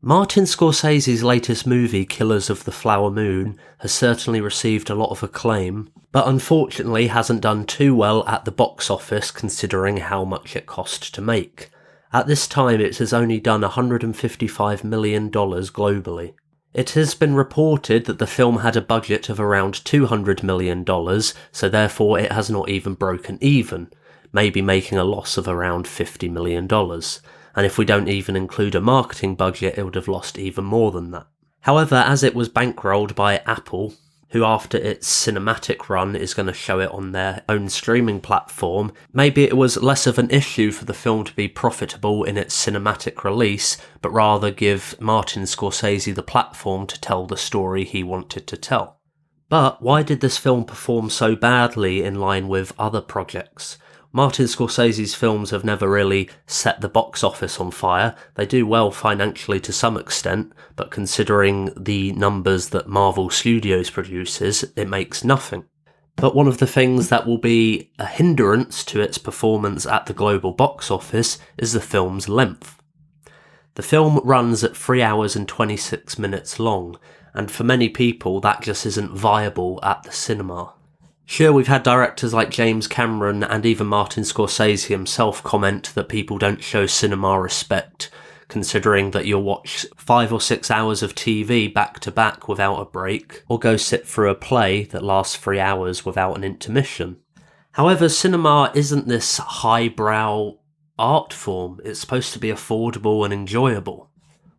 Martin Scorsese's latest movie, Killers of the Flower Moon, has certainly received a lot of acclaim, but unfortunately hasn't done too well at the box office considering how much it cost to make. At this time it has only done $155 million globally. It has been reported that the film had a budget of around $200 million, so therefore it has not even broken even, maybe making a loss of around $50 million. And if we don't even include a marketing budget, it would have lost even more than that. However, as it was bankrolled by Apple, who after its cinematic run is going to show it on their own streaming platform, maybe it was less of an issue for the film to be profitable in its cinematic release, but rather give Martin Scorsese the platform to tell the story he wanted to tell. But why did this film perform so badly in line with other projects? Martin Scorsese's films have never really set the box office on fire. They do well financially to some extent, but considering the numbers that Marvel Studios produces, it makes nothing. But one of the things that will be a hindrance to its performance at the global box office is the film's length. The film runs at 3 hours and 26 minutes long, and for many people that just isn't viable at the cinema. Sure, we've had directors like James Cameron and even Martin Scorsese himself comment that people don't show cinema respect, considering that you'll watch 5 or 6 hours of TV back to back without a break, or go sit through a play that lasts 3 hours without an intermission. However, cinema isn't this highbrow art form. It's supposed to be affordable and enjoyable.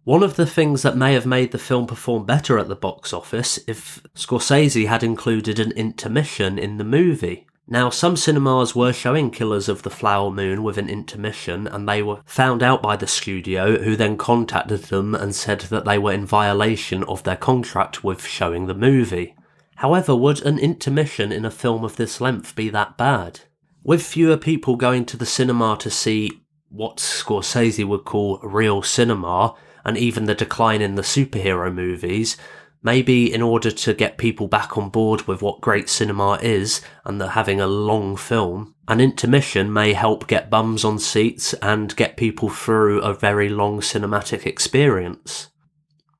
One of the things that may have made the film perform better at the box office if Scorsese had included an intermission in the movie. Now, some cinemas were showing Killers of the Flower Moon with an intermission, and they were found out by the studio, who then contacted them and said that they were in violation of their contract with showing the movie. However, would an intermission in a film of this length be that bad? With fewer people going to the cinema to see what Scorsese would call real cinema, and even the decline in the superhero movies, maybe in order to get people back on board with what great cinema is and having a long film, an intermission may help get bums on seats and get people through a very long cinematic experience.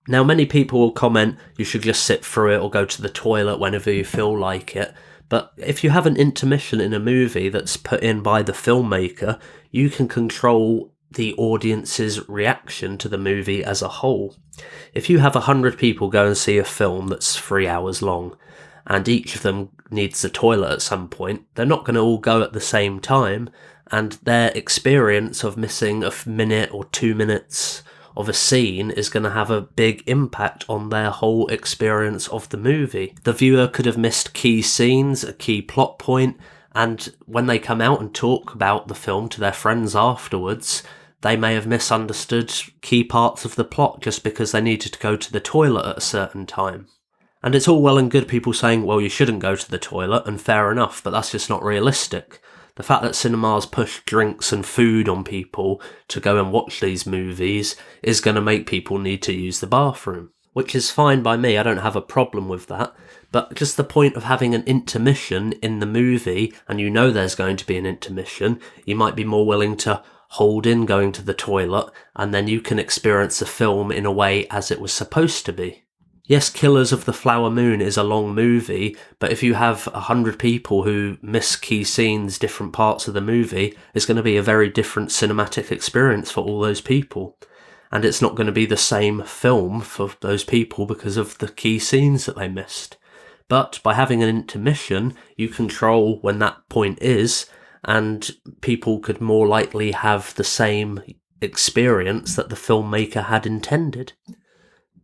Now, many people will comment you should just sit through it or go to the toilet whenever you feel like it, but if you have an intermission in a movie that's put in by the filmmaker, you can control the audience's reaction to the movie as a whole. If you have 100 people go and see a film that's 3 hours long, and each of them needs the toilet at some point, they're not going to all go at the same time, and their experience of missing a minute or 2 minutes of a scene is going to have a big impact on their whole experience of the movie. The viewer could have missed key scenes, a key plot point, and when they come out and talk about the film to their friends afterwards, they may have misunderstood key parts of the plot just because they needed to go to the toilet at a certain time. And it's all well and good people saying, well, you shouldn't go to the toilet, and fair enough, but that's just not realistic. The fact that cinemas push drinks and food on people to go and watch these movies is going to make people need to use the bathroom, which is fine by me. I don't have a problem with that. But just the point of having an intermission in the movie, and you know there's going to be an intermission, you might be more willing to hold in going to the toilet, and then you can experience the film in a way as it was supposed to be. Yes, Killers of the Flower Moon is a long movie, but if you have 100 people who miss key scenes, different parts of the movie, it's going to be a very different cinematic experience for all those people. And it's not going to be the same film for those people because of the key scenes that they missed. But by having an intermission, you control when that point is, and people could more likely have the same experience that the filmmaker had intended.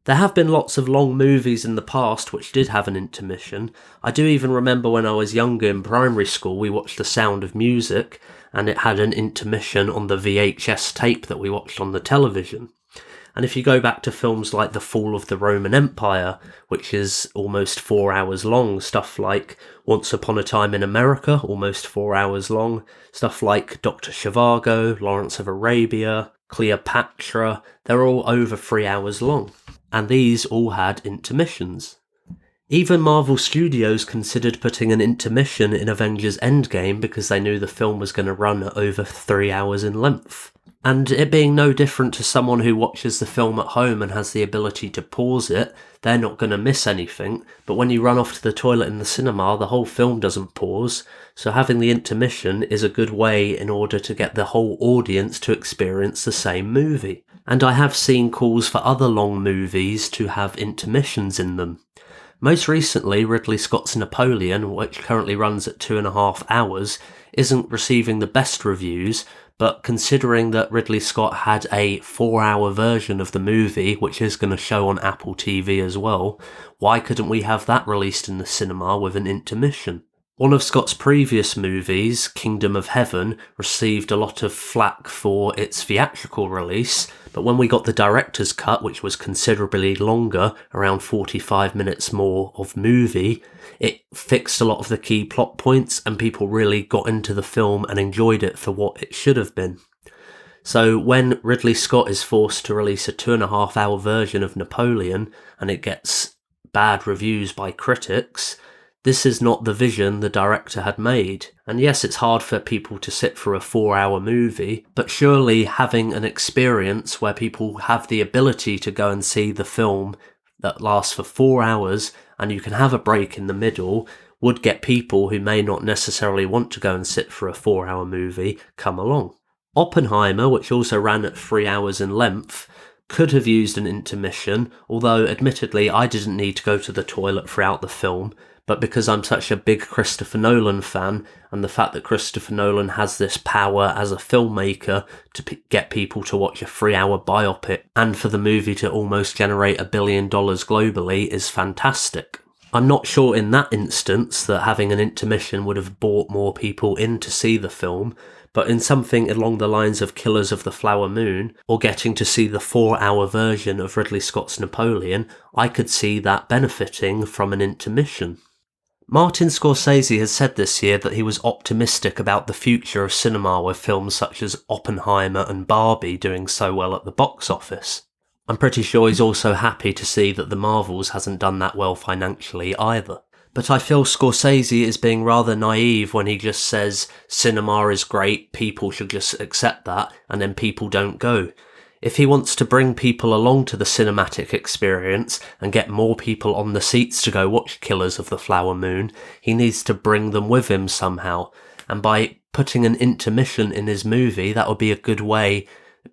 There have been lots of long movies in the past which did have an intermission. I do even remember when I was younger in primary school, we watched The Sound of Music, and it had an intermission on the VHS tape that we watched on the television. And if you go back to films like The Fall of the Roman Empire, which is almost 4 hours long, stuff like Once Upon a Time in America, almost 4 hours long, stuff like Dr. Zhivago, Lawrence of Arabia, Cleopatra, they're all over 3 hours long. And these all had intermissions. Even Marvel Studios considered putting an intermission in Avengers Endgame because they knew the film was going to run at over 3 hours in length. And it being no different to someone who watches the film at home and has the ability to pause it, they're not going to miss anything. But when you run off to the toilet in the cinema, the whole film doesn't pause. So having the intermission is a good way in order to get the whole audience to experience the same movie. And I have seen calls for other long movies to have intermissions in them. Most recently, Ridley Scott's Napoleon, which currently runs at 2.5 hours, isn't receiving the best reviews, but considering that Ridley Scott had a 4-hour version of the movie, which is going to show on Apple TV as well, why couldn't we have that released in the cinema with an intermission? One of Scott's previous movies, Kingdom of Heaven, received a lot of flack for its theatrical release, but when we got the director's cut, which was considerably longer, around 45 minutes more of movie, it fixed a lot of the key plot points and people really got into the film and enjoyed it for what it should have been. So when Ridley Scott is forced to release a 2.5-hour version of Napoleon and it gets bad reviews by critics, this is not the vision the director had made. And yes, it's hard for people to sit through a 4-hour movie, but surely having an experience where people have the ability to go and see the film that lasts for 4 hours and you can have a break in the middle would get people who may not necessarily want to go and sit for a 4-hour movie come along. Oppenheimer, which also ran at 3 hours in length, could have used an intermission, although admittedly I didn't need to go to the toilet throughout the film. But because I'm such a big Christopher Nolan fan, and the fact that Christopher Nolan has this power as a filmmaker to get people to watch a 3-hour biopic, and for the movie to almost generate $1 billion globally is fantastic. I'm not sure in that instance that having an intermission would have brought more people in to see the film, but in something along the lines of Killers of the Flower Moon, or getting to see the 4-hour version of Ridley Scott's Napoleon, I could see that benefiting from an intermission. Martin Scorsese has said this year that he was optimistic about the future of cinema with films such as Oppenheimer and Barbie doing so well at the box office. I'm pretty sure he's also happy to see that The Marvels hasn't done that well financially either. But I feel Scorsese is being rather naive when he just says cinema is great, people should just accept that, and then people don't go. If he wants to bring people along to the cinematic experience and get more people on the seats to go watch Killers of the Flower Moon, he needs to bring them with him somehow. And by putting an intermission in his movie, that would be a good way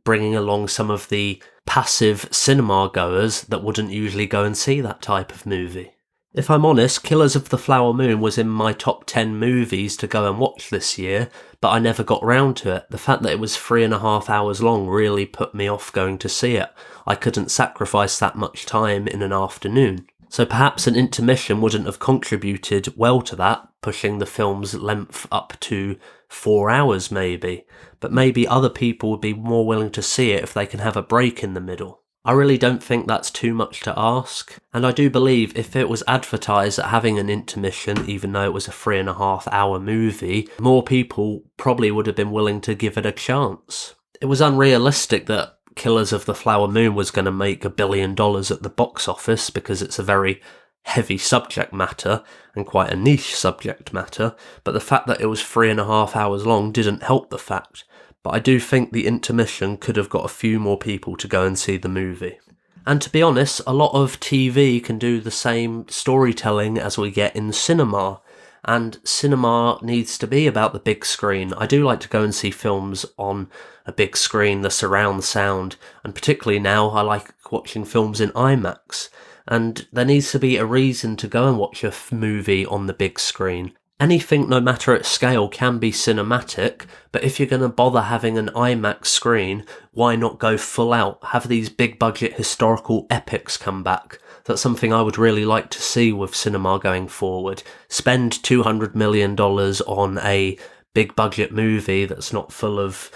bringing along some of the passive cinema goers that wouldn't usually go and see that type of movie. If I'm honest, Killers of the Flower Moon was in my top 10 movies to go and watch this year, but I never got round to it. The fact that it was 3.5 hours long really put me off going to see it. I couldn't sacrifice that much time in an afternoon. So perhaps an intermission wouldn't have contributed well to that, pushing the film's length up to 4 hours maybe. But maybe other people would be more willing to see it if they can have a break in the middle. I really don't think that's too much to ask, and I do believe if it was advertised at having an intermission, even though it was a 3.5-hour movie, more people probably would have been willing to give it a chance. It was unrealistic that Killers of the Flower Moon was going to make $1 billion at the box office because it's a very heavy subject matter and quite a niche subject matter, but the fact that it was 3.5 hours long didn't help the fact. But I do think the intermission could have got a few more people to go and see the movie. And to be honest, a lot of TV can do the same storytelling as we get in cinema, and cinema needs to be about the big screen. I do like to go and see films on a big screen, the surround sound, and particularly now I like watching films in IMAX. And there needs to be a reason to go and watch a movie on the big screen. Anything, no matter its scale, can be cinematic, but if you're going to bother having an IMAX screen, why not go full out? Have these big budget historical epics come back. That's something I would really like to see with cinema going forward. Spend $200 million on a big budget movie that's not full of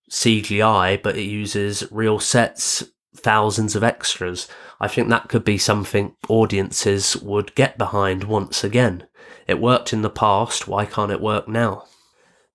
CGI, but it uses real sets, thousands of extras. I think that could be something audiences would get behind once again. It worked in the past, why can't it work now?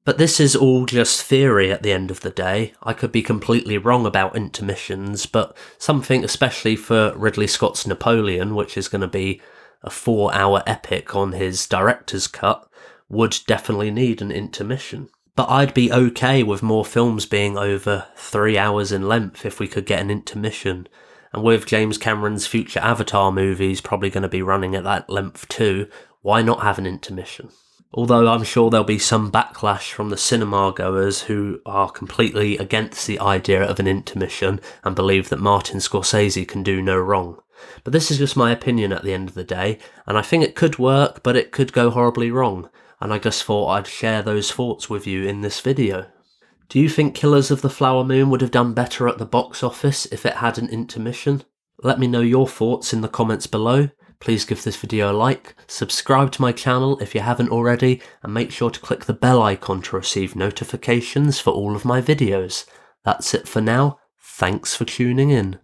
But this is all just theory at the end of the day. I could be completely wrong about intermissions, but something especially for Ridley Scott's Napoleon, which is going to be a 4-hour epic on his director's cut, would definitely need an intermission. But I'd be okay with more films being over 3 hours in length if we could get an intermission. And with James Cameron's future Avatar movies probably going to be running at that length too, why not have an intermission? Although I'm sure there'll be some backlash from the cinema goers who are completely against the idea of an intermission and believe that Martin Scorsese can do no wrong. But this is just my opinion at the end of the day, and I think it could work, but it could go horribly wrong. And I just thought I'd share those thoughts with you in this video. Do you think Killers of the Flower Moon would have done better at the box office if it had an intermission? Let me know your thoughts in the comments below. Please give this video a like, subscribe to my channel if you haven't already, and make sure to click the bell icon to receive notifications for all of my videos. That's it for now. Thanks for tuning in.